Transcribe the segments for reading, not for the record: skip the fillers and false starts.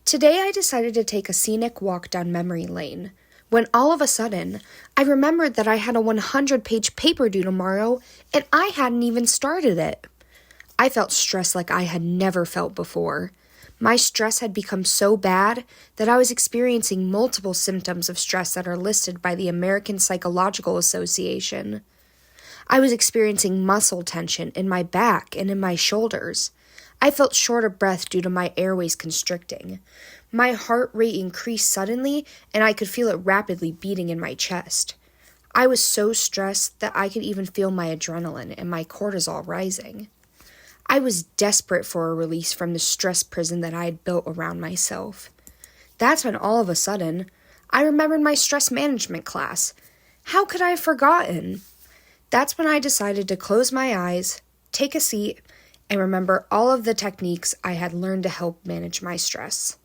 Today I decided to take a scenic walk down memory lane, when all of a sudden, I remembered that I had a 100-page paper due tomorrow, and I hadn't even started it. I felt stressed like I had never felt before. My stress had become so bad that I was experiencing multiple symptoms of stress that are listed by the American Psychological Association. I was experiencing muscle tension in my back and in my shoulders. I felt short of breath due to my airways constricting. My heart rate increased suddenly, and I could feel it rapidly beating in my chest. I was so stressed that I could even feel my adrenaline and my cortisol rising. I was desperate for a release from the stress prison that I had built around myself. That's when all of a sudden, I remembered my stress management class. How could I have forgotten? That's when I decided to close my eyes, take a seat, and remember all of the techniques I had learned to help manage my stress.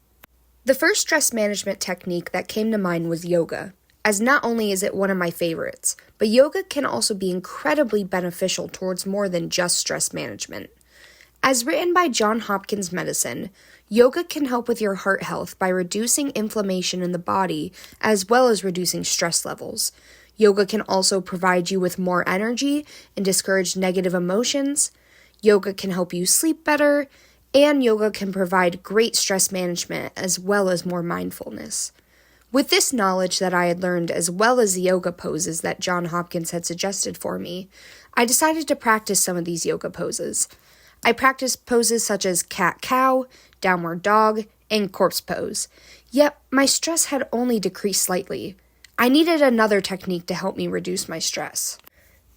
The first stress management technique that came to mind was yoga, as not only is it one of my favorites, but yoga can also be incredibly beneficial towards more than just stress management. As written by Johns Hopkins Medicine, yoga can help with your heart health by reducing inflammation in the body as well as reducing stress levels. Yoga can also provide you with more energy and discourage negative emotions. Yoga can help you sleep better, and yoga can provide great stress management as well as more mindfulness. With this knowledge that I had learned as well as the yoga poses that Johns Hopkins had suggested for me, I decided to practice some of these yoga poses. I practiced poses such as cat-cow, downward dog, and corpse pose, yet my stress had only decreased slightly. I needed another technique to help me reduce my stress.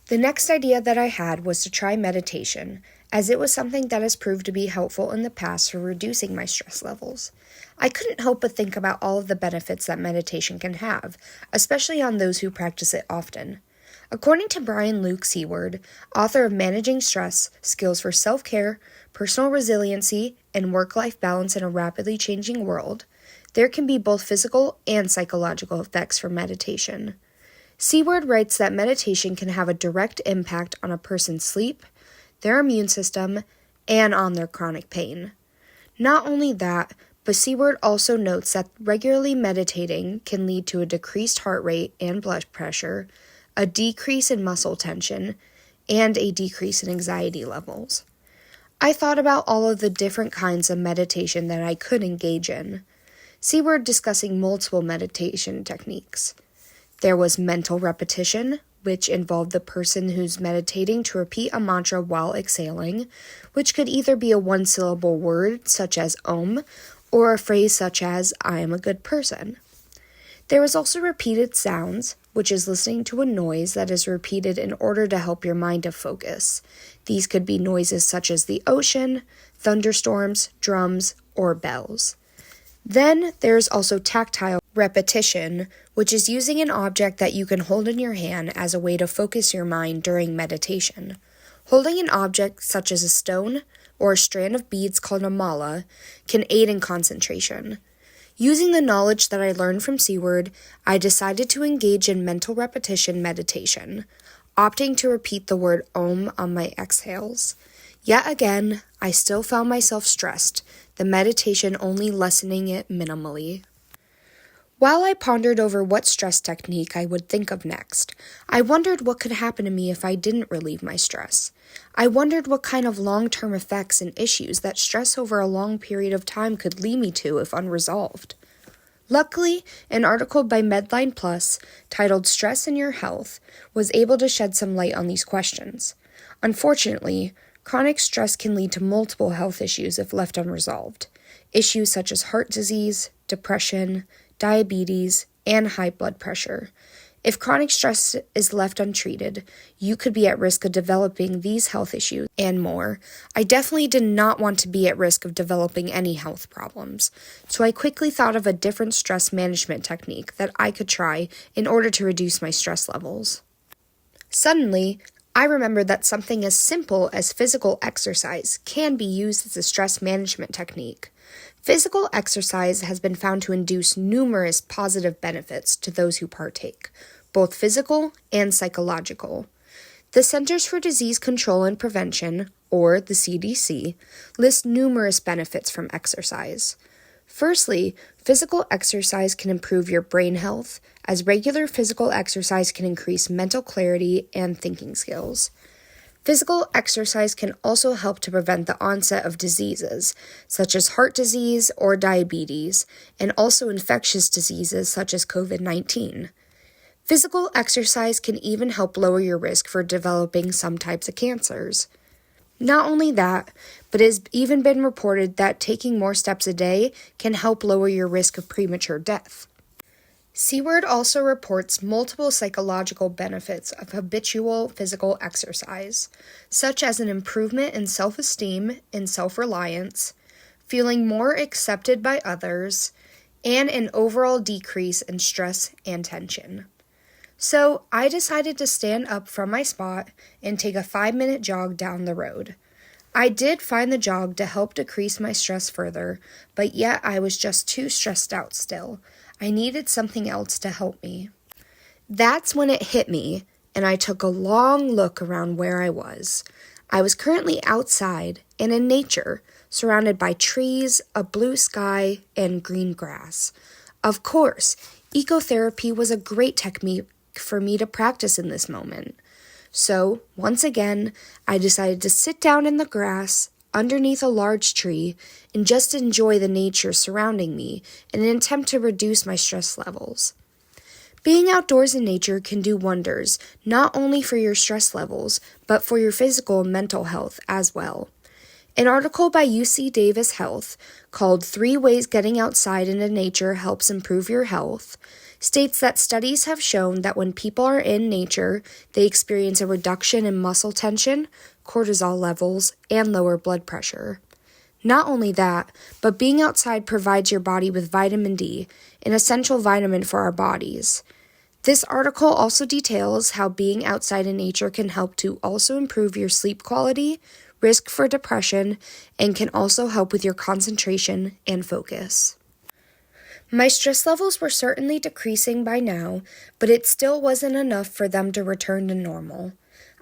The next idea that I had was to try meditation, as it was something that has proved to be helpful in the past for reducing my stress levels. I couldn't help but think about all of the benefits that meditation can have, especially on those who practice it often. According to Brian Luke Seward, author of Managing Stress, Skills for Self-Care, Personal Resiliency, and Work-Life Balance in a Rapidly Changing World, there can be both physical and psychological effects from meditation. Seward writes that meditation can have a direct impact on a person's sleep, their immune system, and on their chronic pain. Not only that, but Seward also notes that regularly meditating can lead to a decreased heart rate and blood pressure, a decrease in muscle tension, and a decrease in anxiety levels. I thought about all of the different kinds of meditation that I could engage in. Seward discussing multiple meditation techniques. There was mental repetition, which involved the person who's meditating to repeat a mantra while exhaling, which could either be a one-syllable word such as Om, or a phrase such as I am a good person. There was also repeated sounds, which is listening to a noise that is repeated in order to help your mind to focus. These could be noises such as the ocean, thunderstorms, drums, or bells. Then there's also tactile repetition, which is using an object that you can hold in your hand as a way to focus your mind during meditation. Holding an object such as a stone or a strand of beads called a mala can aid in concentration. Using the knowledge that I learned from Seward, I decided to engage in mental repetition meditation, opting to repeat the word Om on my exhales. Yet again, I still found myself stressed, the meditation only lessening it minimally. While I pondered over what stress technique I would think of next, I wondered what could happen to me if I didn't relieve my stress. I wondered what kind of long-term effects and issues that stress over a long period of time could lead me to if unresolved. Luckily, an article by Medline Plus titled Stress in Your Health was able to shed some light on these questions. Unfortunately, chronic stress can lead to multiple health issues if left unresolved. Issues such as heart disease, depression, diabetes, and high blood pressure. If chronic stress is left untreated, you could be at risk of developing these health issues and more. I definitely did not want to be at risk of developing any health problems, so I quickly thought of a different stress management technique that I could try in order to reduce my stress levels. Suddenly, I remembered that something as simple as physical exercise can be used as a stress management technique. Physical exercise has been found to induce numerous positive benefits to those who partake, both physical and psychological. The Centers for Disease Control and Prevention, or the CDC, lists numerous benefits from exercise. Firstly, physical exercise can improve your brain health, as regular physical exercise can increase mental clarity and thinking skills. Physical exercise can also help to prevent the onset of diseases, such as heart disease or diabetes, and also infectious diseases such as COVID-19. Physical exercise can even help lower your risk for developing some types of cancers. Not only that, but it has even been reported that taking more steps a day can help lower your risk of premature death. Seaward also reports multiple psychological benefits of habitual physical exercise, such as an improvement in self-esteem and self-reliance, feeling more accepted by others, and an overall decrease in stress and tension. So I decided to stand up from my spot and take a 5-minute jog down the road. I did find the jog to help decrease my stress further, but yet I was just too stressed out still. I needed something else to help me. That's when it hit me, and I took a long look around where I was. I was currently outside and in nature, surrounded by trees, a blue sky, and green grass. Of course, ecotherapy was a great technique for me to practice in this moment. So, once again, I decided to sit down in the grass underneath a large tree and just enjoy the nature surrounding me in an attempt to reduce my stress levels. Being outdoors in nature can do wonders, not only for your stress levels, but for your physical and mental health as well. An article by UC Davis Health called 3 Ways Getting Outside into Nature Helps Improve Your Health states that studies have shown that when people are in nature, they experience a reduction in muscle tension, cortisol levels, and lower blood pressure. Not only that, but being outside provides your body with vitamin D, an essential vitamin for our bodies. This article also details how being outside in nature can help to also improve your sleep quality, risk for depression, and can also help with your concentration and focus. My stress levels were certainly decreasing by now, but it still wasn't enough for them to return to normal.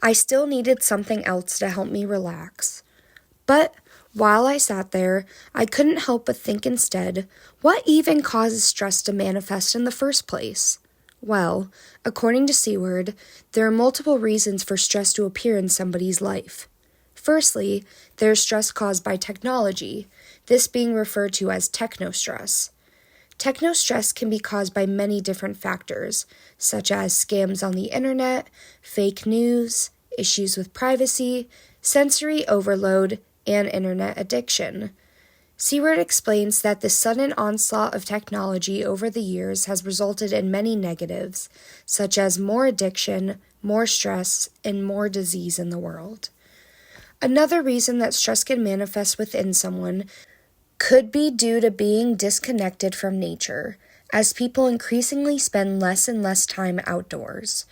I still needed something else to help me relax. But while I sat there, I couldn't help but think instead, what even causes stress to manifest in the first place? Well, according to Seaward, there are multiple reasons for stress to appear in somebody's life. Firstly, there's stress caused by technology, this being referred to as technostress. Technostress can be caused by many different factors, such as scams on the internet, fake news, issues with privacy, sensory overload, and internet addiction. Seaward explains that the sudden onslaught of technology over the years has resulted in many negatives, such as more addiction, more stress, and more disease in the world. Another reason that stress can manifest within someone could be due to being disconnected from nature, as people increasingly spend less and less time outdoors.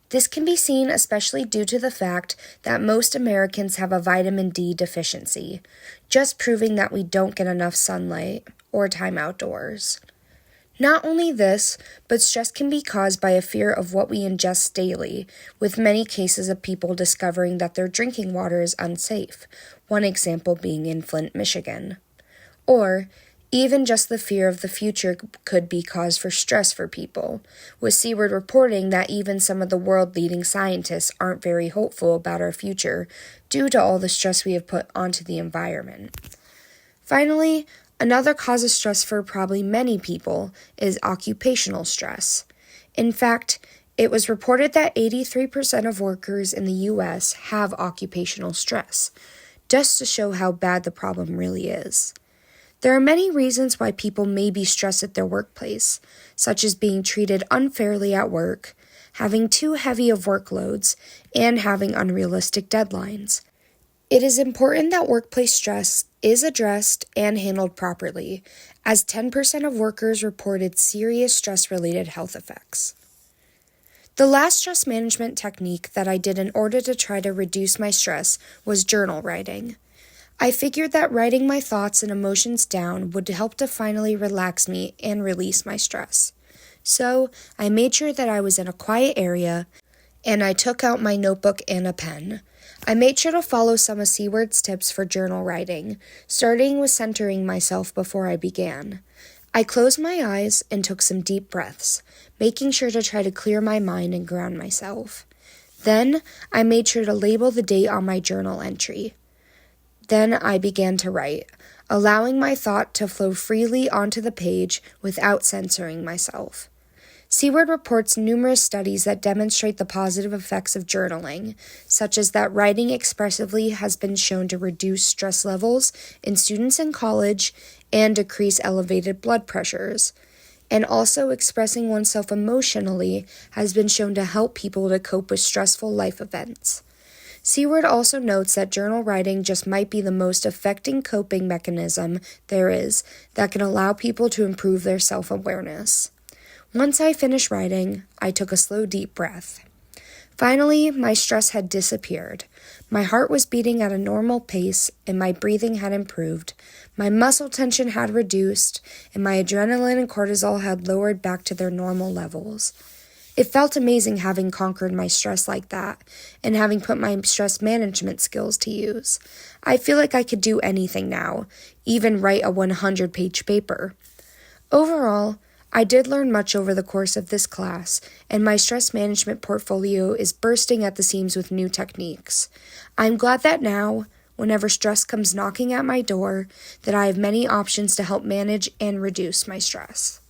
This can be seen especially due to the fact that most Americans have a vitamin D deficiency, just proving that we don't get enough sunlight or time outdoors. Not only this, but stress can be caused by a fear of what we ingest daily, with many cases of people discovering that their drinking water is unsafe, one example being in Flint, Michigan. Or even just the fear of the future could be cause for stress for people, with Seaward reporting that even some of the world-leading scientists aren't very hopeful about our future due to all the stress we have put onto the environment. Finally, another cause of stress for probably many people is occupational stress. In fact, it was reported that 83% of workers in the U.S. have occupational stress, just to show how bad the problem really is. There are many reasons why people may be stressed at their workplace, such as being treated unfairly at work, having too heavy of workloads, and having unrealistic deadlines. It is important that workplace stress is addressed and handled properly, as 10% of workers reported serious stress-related health effects. The last stress management technique that I did in order to try to reduce my stress was journal writing. I figured that writing my thoughts and emotions down would help to finally relax me and release my stress. So, I made sure that I was in a quiet area and I took out my notebook and a pen. I made sure to follow some of Seward's tips for journal writing, starting with centering myself before I began. I closed my eyes and took some deep breaths, making sure to try to clear my mind and ground myself. Then, I made sure to label the date on my journal entry. Then I began to write, allowing my thought to flow freely onto the page without censoring myself. Seward reports numerous studies that demonstrate the positive effects of journaling, such as that writing expressively has been shown to reduce stress levels in students in college and decrease elevated blood pressures. And also expressing oneself emotionally has been shown to help people to cope with stressful life events. Seward also notes that journal writing just might be the most effective coping mechanism there is that can allow people to improve their self-awareness. Once I finished writing, I took a slow, deep breath. Finally, my stress had disappeared. My heart was beating at a normal pace, and my breathing had improved. My muscle tension had reduced, and my adrenaline and cortisol had lowered back to their normal levels. It felt amazing having conquered my stress like that, and having put my stress management skills to use. I feel like I could do anything now, even write a 100-page paper. Overall, I did learn much over the course of this class, and my stress management portfolio is bursting at the seams with new techniques. I'm glad that now, whenever stress comes knocking at my door, that I have many options to help manage and reduce my stress.